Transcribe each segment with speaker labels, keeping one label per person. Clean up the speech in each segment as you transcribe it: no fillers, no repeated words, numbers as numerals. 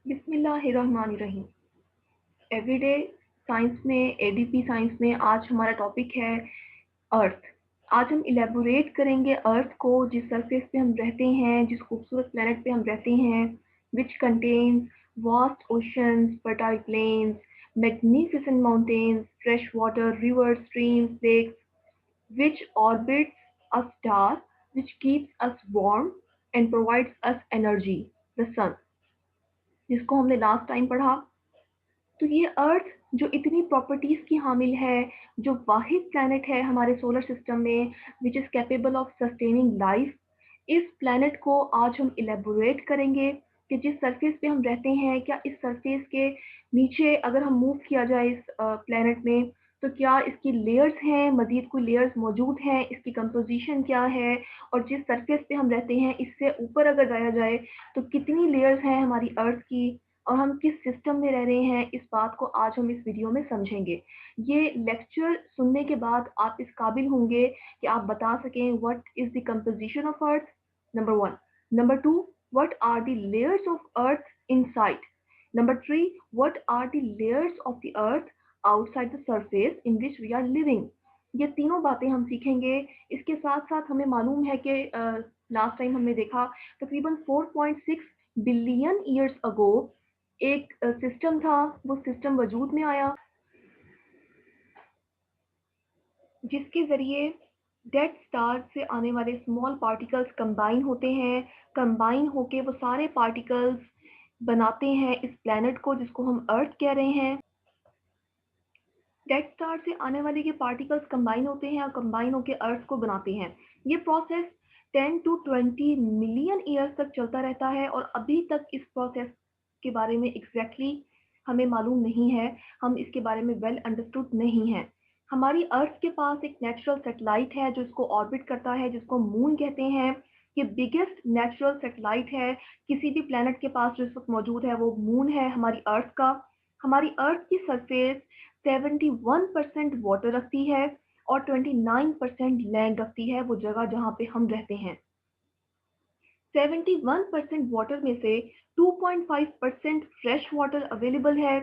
Speaker 1: बिस्मिल्लाहिर्रहमानिर्रहीम। Everyday science में, ADP science में आज हमारा टॉपिक है अर्थ। आज हम इलेबोरेट करेंगे अर्थ को, जिस सरफेस पे हम रहते हैं, जिस खूबसूरत प्लेनेट पे हम रहते हैं, which contains vast oceans, fertile plains, magnificent mountains, fresh water, rivers, streams, lakes, which orbits a star which keeps us warm and provides us energy, the sun, जिसको हमने लास्ट टाइम पढ़ा। तो ये अर्थ जो इतनी प्रॉपर्टीज की हामिल है, जो वाहिद प्लैनेट है हमारे सोलर सिस्टम में which is capable of sustaining life, इस प्लैनेट को आज हम इलेबोरेट करेंगे कि जिस सरफेस पे हम रहते हैं, क्या इस सरफेस के नीचे अगर हम मूव किया जाए इस प्लैनेट में, तो क्या इसकी लेयर्स हैं, मजीद कोई लेयर्स मौजूद हैं, इसकी कंपोजिशन क्या है, और जिस सरफेस पे हम रहते हैं इससे ऊपर अगर जाया जाए तो कितनी लेयर्स हैं हमारी अर्थ की, और हम किस सिस्टम में रह रहे हैं, इस बात को आज हम इस वीडियो में समझेंगे। ये लेक्चर सुनने के बाद आप इस काबिल होंगे कि आप बता सकें what is the composition of earth, number one. Number two, what are the layers of earth inside. Number three, what are the layers of the earth outside the surface in which we are living. ये तीनों बातें हम सीखेंगे। इसके साथ साथ हमें मालूम है कि लास्ट टाइम हमने देखा तकरीबन 4.6 बिलियन ईयर्स अगो एक सिस्टम था, वो सिस्टम वजूद में आया जिसके ज़रिए डेड स्टार से आने वाले स्मॉल पार्टिकल्स कंबाइन होते हैं। कंबाइन होके वो सारे पार्टिकल्स बनाते हैं इस प्लैनेट को, जिसको हम अर्थ कह रहे हैं। डेड स्टार से आने वाले ये पार्टिकल्स कंबाइन होते हैं और कंबाइन होकर अर्थ को बनाते हैं। ये प्रोसेस 10 टू 20 मिलियन ईयर्स तक चलता रहता है और अभी तक इस प्रोसेस के बारे में एग्जैक्टली हमें मालूम नहीं है, हम इसके बारे में वेल अंडरस्टूड नहीं है। हमारी अर्थ के पास एक नेचुरल सैटेलाइट है जो इसको ऑर्बिट करता है, जिसको मून कहते हैं। ये बिगेस्ट नेचुरल सैटेलाइट है किसी भी प्लेनेट के पास जो इस वक्त मौजूद है, वो मून है हमारी अर्थ का। हमारी अर्थ की सरफेस 71% वाटर रखती है और 29% लैंड रखती है, वो जगह जहाँ पे हम रहते हैं। 71% वाटर में से 2.5% फ्रेश वाटर अवेलेबल है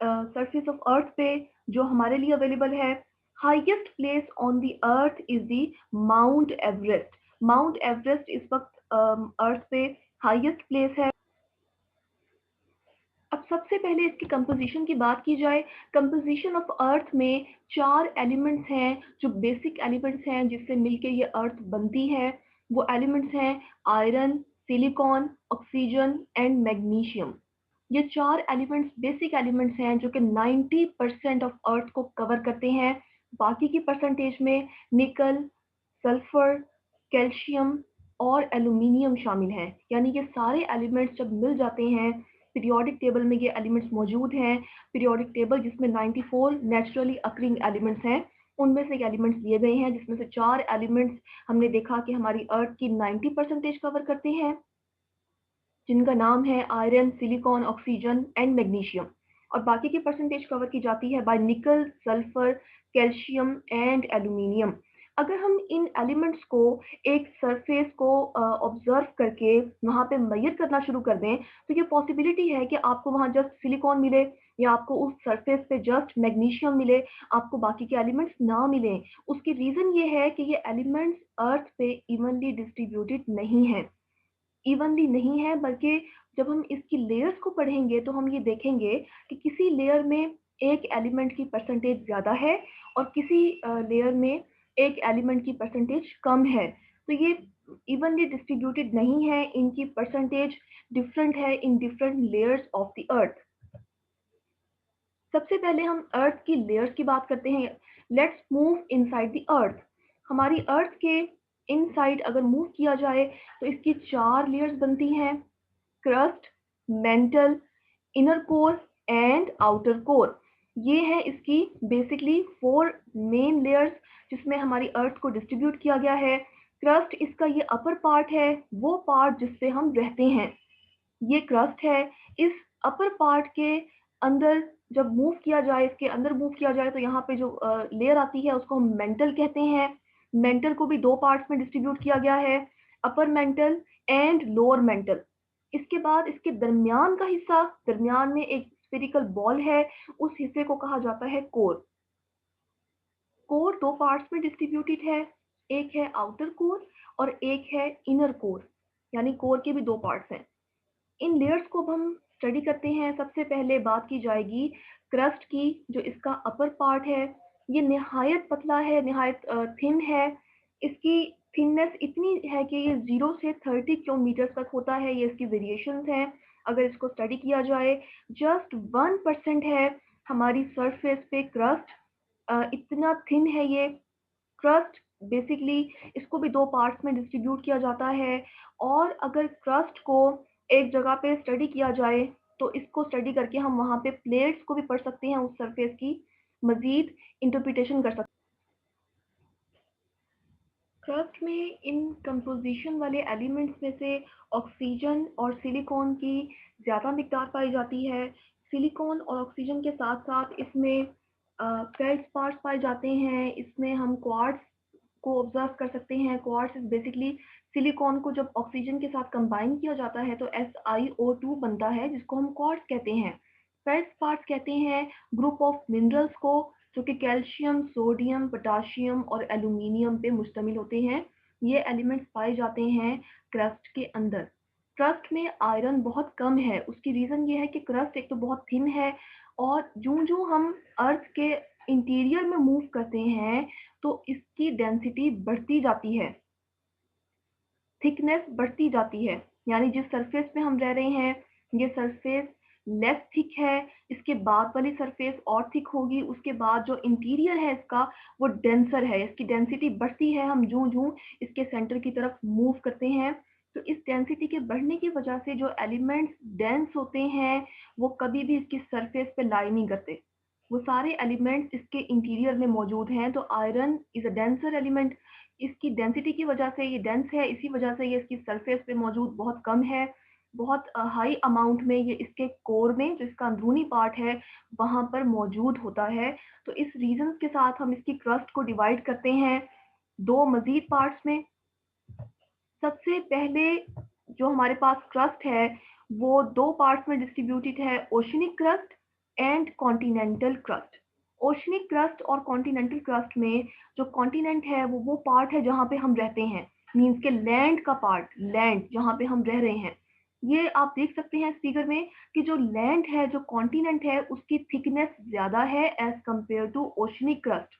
Speaker 1: सरफेस ऑफ अर्थ पे, जो हमारे लिए अवेलेबल है। Highest place on the earth is the mount Everest. Mount Everest इस वक्त अर्थ पे हाईएस्ट प्लेस है। अब सबसे पहले इसकी कंपोजिशन की बात की जाए। कंपोजिशन ऑफ अर्थ में 4 एलिमेंट्स हैं जो बेसिक एलिमेंट्स हैं जिससे मिलके ये अर्थ बनती है। वो एलिमेंट्स हैं iron, silicon, oxygen and magnesium. ये 4 एलिमेंट्स बेसिक एलिमेंट्स हैं जो कि 90% ऑफ अर्थ को कवर करते हैं। बाकी की परसेंटेज में निकल, सल्फर, कैल्शियम और एल्यूमिनियम शामिल हैं। यानी ये सारे एलिमेंट्स जब मिल जाते हैं, पीरियोडिक टेबल में ये एलिमेंट्स मौजूद हैं। पीरियोडिक टेबल जिसमें 94 नेचुरली अकरिंग एलिमेंट्स हैं, उनमें से एलिमेंट्स दिए गए हैं, जिसमें से 4 एलिमेंट्स हमने देखा कि हमारी अर्थ की 90% कवर करते हैं, जिनका नाम है iron, silicon, oxygen and magnesium. और बाकी की परसेंटेज कवर की जाती है बाय निकल, सल्फर, कैल्शियम एंड एल्यूमिनियम। अगर हम इन एलिमेंट्स को एक सरफेस को ऑब्जर्व करके वहाँ पे मेजर करना शुरू कर दें, तो ये पॉसिबिलिटी है कि आपको वहाँ जस्ट सिलिकॉन मिले, या आपको उस सरफेस पे जस्ट मैग्नीशियम मिले, आपको बाकी के एलिमेंट्स ना मिलें। उसकी रीज़न ये है कि ये एलिमेंट्स अर्थ पे इवनली डिस्ट्रीब्यूटेड नहीं है। इवनली नहीं है, बल्कि जब हम इसकी लेयर्स को पढ़ेंगे तो हम ये देखेंगे कि किसी लेयर में एक एलिमेंट की परसेंटेज ज़्यादा है और किसी लेयर में एक एलिमेंट की परसेंटेज कम है। तो ये इवनली डिस्ट्रीब्यूटेड नहीं है, इनकी परसेंटेज डिफरेंट है in different layers of the अर्थ। सबसे पहले हम अर्थ की लेयर्स की बात करते हैं। Let's move inside the earth. हमारी अर्थ के इनसाइड अगर मूव किया जाए तो इसकी 4 लेयर्स बनती हैं: crust, mental, inner core and outer core. ये है इसकी बेसिकली 4 मेन लेयर्स जिसमें हमारी अर्थ को डिस्ट्रीब्यूट किया गया है। क्रस्ट इसका ये अपर पार्ट है, वो पार्ट जिससे हम रहते हैं, ये क्रस्ट है। इस अपर पार्ट के अंदर जब मूव किया जाए, इसके अंदर मूव किया जाए, तो यहाँ पे जो लेयर आती है उसको हम मेंटल कहते हैं। मेंटल को भी 2 पार्ट्स में डिस्ट्रीब्यूट किया गया है, upper mantle and lower mental. इसके बाद इसके दरमियान का हिस्सा, दरमियान में एक स्फेरिकल बॉल है, उस हिस्से को कहा जाता है कोर। कोर दो पार्ट्स में डिस्ट्रीब्यूटेड है, एक है आउटर कोर और एक है इनर कोर, यानी कोर के भी दो पार्ट्स हैं। इन लेयर्स को अब हम स्टडी करते हैं। सबसे पहले बात की जाएगी क्रस्ट की, जो इसका अपर पार्ट है। ये निहायत पतला है, निहायत थिन है। इसकी थिननेस इतनी है कि ये 0 से 30 किलोमीटर तक होता है। ये इसकी वेरिएशंस हैं। अगर इसको स्टडी किया जाए, जस्ट 1% है हमारी सरफेस पे क्रस्ट, इतना थिन है ये क्रस्ट। बेसिकली इसको भी दो पार्ट्स में डिस्ट्रीब्यूट किया जाता है। और अगर क्रस्ट को एक जगह पे स्टडी किया जाए, तो इसको स्टडी करके हम वहाँ पे प्लेट्स को भी पढ़ सकते हैं, उस सरफेस की मजीद इंटरप्रिटेशन कर सकते हैं। क्रस्ट में इन कंपोजिशन वाले एलिमेंट्स में से ऑक्सीजन और सिलिकॉन की ज़्यादा मिकदार पाई जाती है। सिलिकॉन और ऑक्सीजन के साथ साथ इसमें फेल्ड्स्पार्स पाए जाते हैं। इसमें हम क्वार्ट्ज को ऑब्जर्व कर सकते हैं। क्वार्ट्ज इज बेसिकली सिलिकॉन को जब ऑक्सीजन के साथ कंबाइन किया जाता है तो SiO2 बनता है, जिसको हम क्वार्ट्ज कहते हैं। फेल्ड्स्पार्स कहते हैं ग्रुप ऑफ मिनरल्स को, जो कि कैल्शियम, सोडियम, पोटाशियम और एल्यूमिनियम पे मुश्तमिल होते हैं। ये एलिमेंट्स पाए जाते हैं क्रस्ट के अंदर। क्रस्ट में आयरन बहुत कम है। उसकी रीज़न ये है कि क्रस्ट एक तो बहुत थिन है, और जूं जूं हम अर्थ के इंटीरियर में मूव करते हैं तो इसकी डेंसिटी बढ़ती जाती है, थिकनेस बढ़ती जाती है। यानी जिस सरफेस पे हम रह रहे हैं, ये सरफेस लेस थिक है, इसके बाद वाली सरफेस और थिक होगी, उसके बाद जो इंटीरियर है इसका वो डेंसर है, इसकी डेंसिटी बढ़ती है हम जूं जूं इसके सेंटर की तरफ मूव करते हैं। तो इस डेंसिटी के बढ़ने की वजह से जो एलिमेंट्स डेंस होते हैं वो कभी भी इसकी सरफेस पे लाई नहीं करते, वो सारे एलिमेंट्स इसके इंटीरियर में मौजूद हैं। तो iron is a denser element. इसकी डेंसिटी की वजह से ये डेंस है, इसी वजह से ये इसकी सरफेस पे मौजूद बहुत कम है। बहुत हाई अमाउंट में ये इसके कोर में, जो इसका अंदरूनी पार्ट है, वहाँ पर मौजूद होता है। तो इस रीजन के साथ हम इसकी क्रस्ट को डिवाइड करते हैं दो मजीद पार्ट्स में। सबसे पहले जो हमारे पास क्रस्ट है वो दो पार्ट्स में डिस्ट्रीब्यूटेड है, oceanic crust and continental crust. Oceanic crust और कॉन्टिनेंटल क्रस्ट में जो कॉन्टिनेंट है वो पार्ट है जहाँ पे हम रहते हैं, मीन्स के लैंड का पार्ट, लैंड जहाँ पे हम रह रहे हैं। ये आप देख सकते हैं इस फिगर में कि जो लैंड है, जो कॉन्टिनेंट है, उसकी थिकनेस ज़्यादा है as compare to oceanic crust.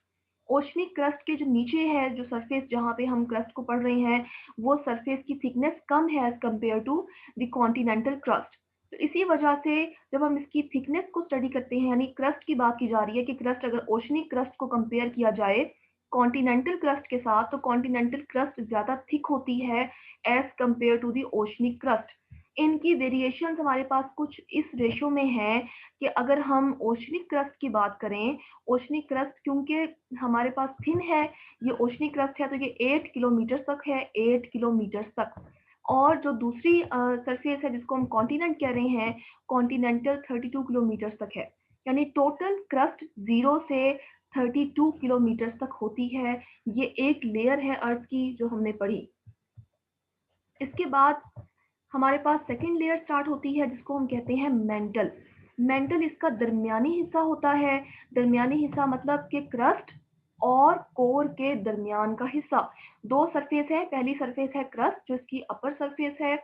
Speaker 1: Oceanic crust के जो नीचे है, जो सरफेस जहाँ पे हम क्रस्ट को पढ़ रहे हैं, वो सरफेस की थिकनेस कम है as compare to the continental crust. तो इसी वजह से जब हम इसकी थिकनेस को स्टडी करते हैं, यानी क्रस्ट की बात की जा रही है कि क्रस्ट अगर ओशनिक क्रस्ट को कंपेयर किया जाए कॉन्टिनेंटल क्रस्ट के साथ, तो कॉन्टिनेंटल क्रस्ट ज़्यादा थिक होती है as compare to the oceanic crust. इनकी वेरिएशंस हमारे पास कुछ इस रेशो में है कि अगर हम ओशनिक क्रस्ट की बात करें, ओशनिक क्रस्ट क्योंकि हमारे पास थिन है, ये ओशनिक क्रस्ट है, तो ये 8 किलोमीटर तक है, 8 किलोमीटर तक। और जो दूसरी सरफेस है जिसको हम कॉन्टिनेंट कह रहे हैं, कॉन्टिनेंटल 32 किलोमीटर तक है। यानी टोटल क्रस्ट 0 से 32 किलोमीटर तक होती है। ये एक लेयर है अर्थ की जो हमने पढ़ी। इसके बाद हमारे पास सेकेंड लेयर स्टार्ट होती है जिसको हम कहते हैं मेंटल। मेंटल इसका दरमियानी हिस्सा होता है। दरमियानी हिस्सा मतलब कि क्रस्ट और कोर के दरमियान का हिस्सा। दो सरफेस है, पहली सरफेस है क्रस्ट जो इसकी अपर सरफेस है,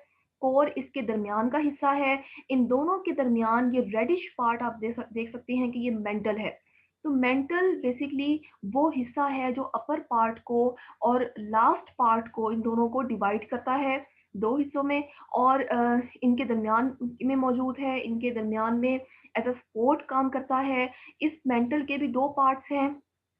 Speaker 1: कोर इसके दरमियान का हिस्सा है। इन दोनों के दरमियान ये रेडिश पार्ट आप देख सकते हैं कि ये मेंटल है। तो मेंटल बेसिकली वो हिस्सा है जो अपर पार्ट को और लास्ट पार्ट को, इन दोनों को डिवाइड करता है दो हिस्सों में, और इनके दरमियान में मौजूद है, इनके दरमियान में एज अ सपोर्ट काम करता है। इस मेंटल के भी दो पार्ट्स हैं,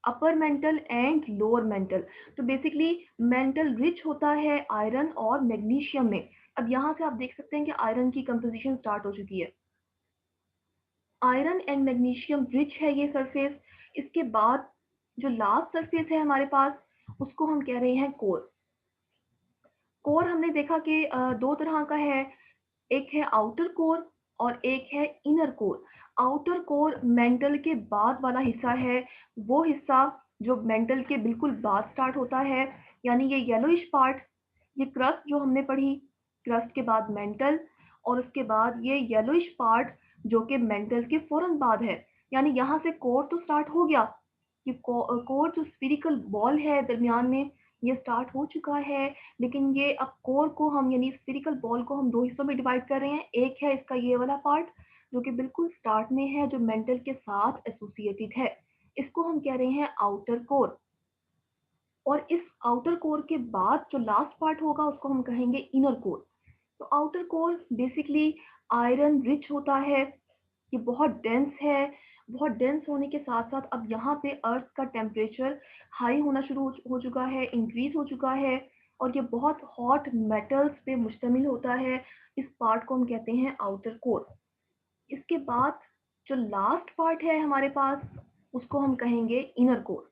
Speaker 1: upper mantle and lower mental. तो बेसिकली मेंटल रिच होता है आयरन और मैग्नीशियम में। अब यहाँ से आप देख सकते हैं कि आयरन की कंपोजिशन स्टार्ट हो चुकी है। आयरन एंड मैग्नीशियम रिच है ये सरफेस। इसके बाद जो लास्ट सरफेस है हमारे पास, उसको हम कह रहे हैं कोर। कोर हमने देखा कि दो तरह का है, एक है आउटर कोर और एक है inner core. Outer core mantle के बाद वाला हिस्सा है, वो हिस्सा जो मेंटल के बिल्कुल बाद स्टार्ट होता है। यानी ये येलोइश पार्ट, ये क्रस्ट जो हमने पढ़ी, क्रस्ट के बाद मेंटल, और उसके बाद ये येलोइश पार्ट जो कि मेंटल के फौरन बाद है, यानी यहाँ से कोर तो स्टार्ट हो गया। ये कोर जो स्फीरिकल बॉल है दरमियान में, ये स्टार्ट हो चुका है। लेकिन ये अब कोर को हम यानी स्फीरिकल बॉल को हम दो हिस्सों में डिवाइड कर रहे हैं। एक है इसका ये वाला पार्ट जो कि बिल्कुल स्टार्ट में है, जो मेंटल के साथ एसोसिएटेड है। इसको हम कह रहे हैं आउटर कोर। और इस आउटर कोर के बाद जो लास्ट पार्ट होगा उसको हम कहेंगे इनर कोर। तो outer core basically iron rich होता है, ये बहुत डेंस है। बहुत डेंस होने के साथ साथ अब यहाँ पे अर्थ का टेम्परेचर हाई होना शुरू हो चुका है, इंक्रीज हो चुका है। और ये बहुत हॉट मेटल्स पे मुश्तमिल होता है। इस पार्ट को हम कहते हैं आउटर कोर। इसके बाद जो लास्ट पार्ट है हमारे पास, उसको हम कहेंगे inner core.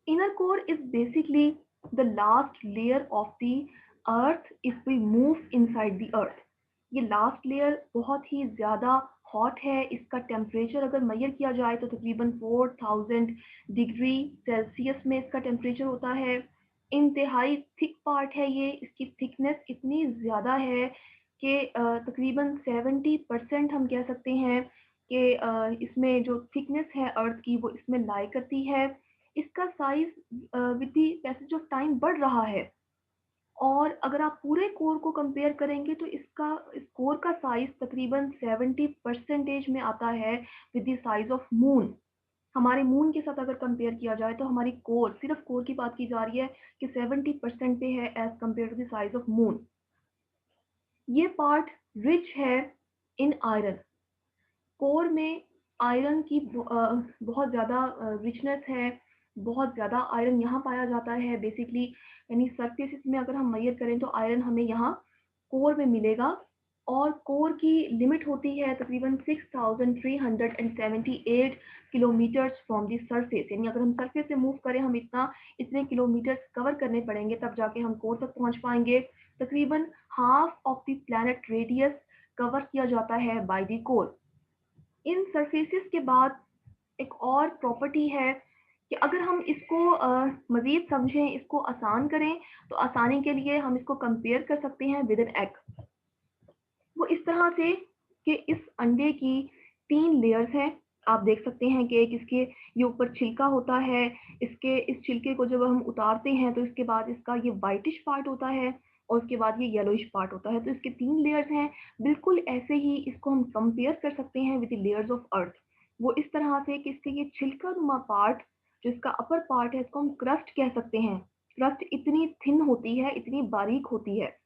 Speaker 1: Inner core is basically the last layer of the earth if we move inside the earth. ये लास्ट लेयर बहुत ही ज़्यादा हॉट है। इसका टेम्परेचर अगर मेजर किया जाए तो तकरीबन 4000 डिग्री सेल्सियस में इसका टेम्परेचर होता है। इंतहाई थिक पार्ट है ये, इसकी थिकनेस इतनी ज़्यादा है कि तकरीबन 70% हम कह सकते हैं कि इसमें जो थिकनेस है अर्थ की वो इसमें लाई करती है। इसका size with the passage of time बढ़ रहा है। और अगर आप पूरे कोर को कंपेयर करेंगे तो इस कोर का साइज तकरीबन 70% में आता है with the size of moon. हमारे मून के साथ अगर कंपेयर किया जाए तो हमारी कोर, सिर्फ कोर की बात की जा रही है कि 70% पे है as compare to the size of moon. ये पार्ट रिच है इन आयरन। कोर में आयरन की बहुत ज़्यादा रिचनेस है। बहुत ज़्यादा आयरन यहाँ पाया जाता है बेसिकली, यानी सरफेस में अगर हम मेजर करें तो आयरन हमें यहाँ कोर में मिलेगा। और कोर की लिमिट होती है तकरीबन 6378 किलोमीटर्स फ्रॉम द सरफेस, यानी अगर हम सरफेस से मूव करें हम इतने किलोमीटर्स कवर करने पड़ेंगे तब जाके हम कोर तक पहुँच पाएंगे। तकरीबन half of the planet radius cover किया जाता है by the core. In surfaces के बाद एक और प्रॉपर्टी है कि अगर हम इसको मज़ीद समझें, इसको आसान करें, तो आसानी के लिए हम इसको कंपेयर कर सकते हैं विद एन एग। वो इस तरह से कि इस अंडे की 3 लेयर्स हैं। आप देख सकते हैं कि एक इसके ये ऊपर छिलका होता है। इस छिलके को जब हम उतारते हैं तो इसके बाद इसका ये वाइटिश पार्ट होता है और उसके बाद ये येलोइश पार्ट होता है। तो इसके 3 लेयर्स हैं। बिल्कुल ऐसे ही इसको हम कंपेयर कर सकते हैं विद द लेयर्स ऑफ अर्थ। वो इस तरह से कि इसके ये छिलका नुमा पार्ट जो इसका अपर पार्ट है इसको हम क्रस्ट कह सकते हैं। क्रस्ट इतनी थिन होती है, इतनी बारीक होती है।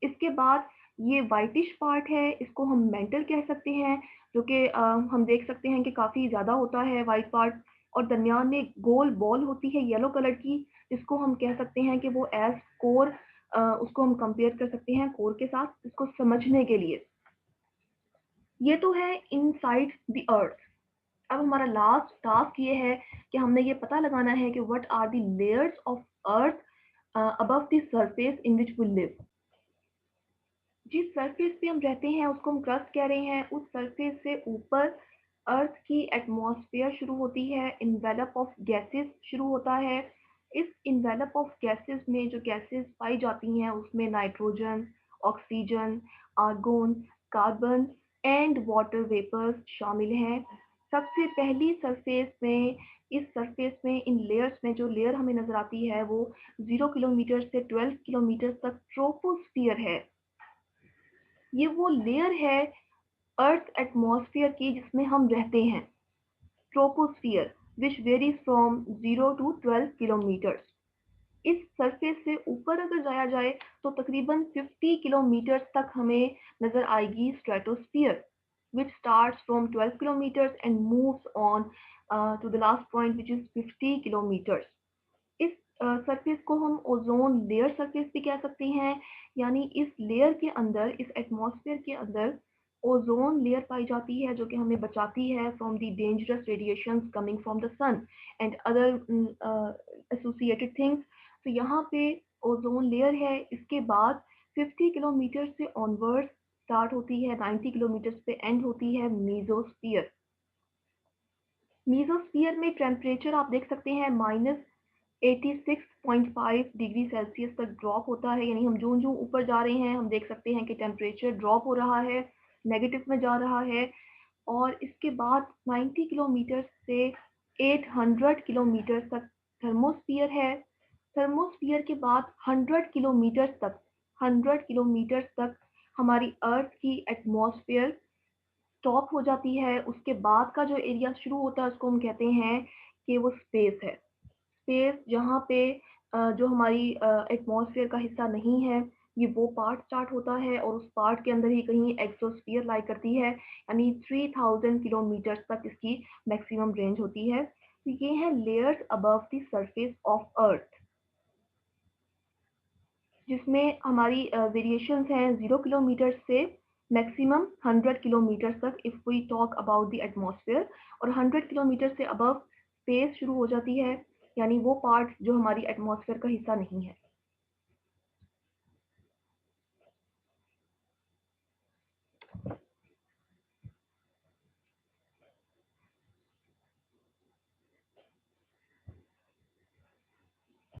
Speaker 1: इसके बाद ये वाइटिश पार्ट है, इसको हम मेंटल कह सकते हैं, जो कि हम देख सकते हैं कि काफ़ी ज़्यादा होता है वाइट पार्ट। और दरमियान में एक गोल बॉल होती है येलो कलर की, जिसको हम कह सकते हैं कि वो एज कोर, उसको हम कंपेयर कर सकते हैं कोर के साथ इसको समझने के लिए। ये तो है इनसाइड द अर्थ। अब हमारा लास्ट टास्क ये है कि हमने ये पता लगाना है कि what are the layers of earth above the surface in which we live. जिस सरफेस पे हम रहते हैं उसको हम क्रस्ट कह रहे हैं। उस सरफेस से ऊपर अर्थ की एटमॉस्फेयर शुरू होती है, इन्वेलप ऑफ गैसेस शुरू होता है। इस इन्वेलप ऑफ गैसेस में जो गैसेस पाई जाती हैं उसमें nitrogen, oxygen, argon, carbon and water vapours शामिल हैं। सबसे पहली सरफेस में, इस सरफेस में इन लेयर्स में जो लेयर हमें नजर आती है वो 0 किलोमीटर से 12 किलोमीटर तक ट्रोपोस्फियर है। ये वो लेयर है अर्थ एटमॉस्फेयर की जिसमें हम रहते हैं, troposphere, which varies from 0 to 12 kilometres. इस सरफेस से ऊपर अगर जाया जाए तो तकरीबन 50 किलोमीटर्स तक हमें नजर आएगी stratosphere, which starts from 12 kilometers and moves on to the last point which is 50 kilometers. इस सरफेस को हम ओजोन लेयर सरफेस भी कह सकते हैं, यानी इस लेयर के अंदर, इस एटमॉस्फेयर के अंदर ओजोन लेयर पाई जाती है जो कि हमें बचाती है from the dangerous radiations coming from the sun and other associated things. तो यहाँ पे ओजोन लेयर है। इसके बाद 50 किलोमीटर से ऑनवर्ड स्टार्ट होती है, 90 किलोमीटर पे एंड होती है मीजोस्फीयर। मीजोस्फीयर में टेम्परेचर आप देख सकते हैं 86.5 डिग्री सेल्सियस तक ड्रॉप होता है, यानी हम जो ऊपर जा रहे हैं हम देख सकते हैं कि टेम्परेचर ड्रॉप हो रहा है, नेगेटिव में जा रहा है। और इसके बाद 90 किलोमीटर से 800 किलोमीटर तक थर्मोस्फियर है। थर्मोस्फियर के बाद 100 किलोमीटर तक हमारी अर्थ की एटमॉस्फेयर स्टॉप हो जाती है। उसके बाद का जो एरिया शुरू होता है उसको हम कहते हैं कि वो स्पेस है। स्पेस जहाँ पे जो हमारी एटमॉस्फेयर का हिस्सा नहीं है, ये वो पार्ट स्टार्ट होता है और उस पार्ट के अंदर ही कहीं एक्सोस्फीयर लाई करती है, यानी 3000 किलोमीटर तक इसकी मैक्सिमम रेंज होती है। तो ये हैं layers above the surface of earth, जिसमें हमारी वेरिएशंस हैं 0 किलोमीटर से मैक्सिमम 100 किलोमीटर तक if we talk about the atmosphere. और 100 किलोमीटर से अबव स्पेस शुरू हो जाती है, यानी वो पार्ट जो हमारी एटमॉस्फेयर का हिस्सा नहीं है।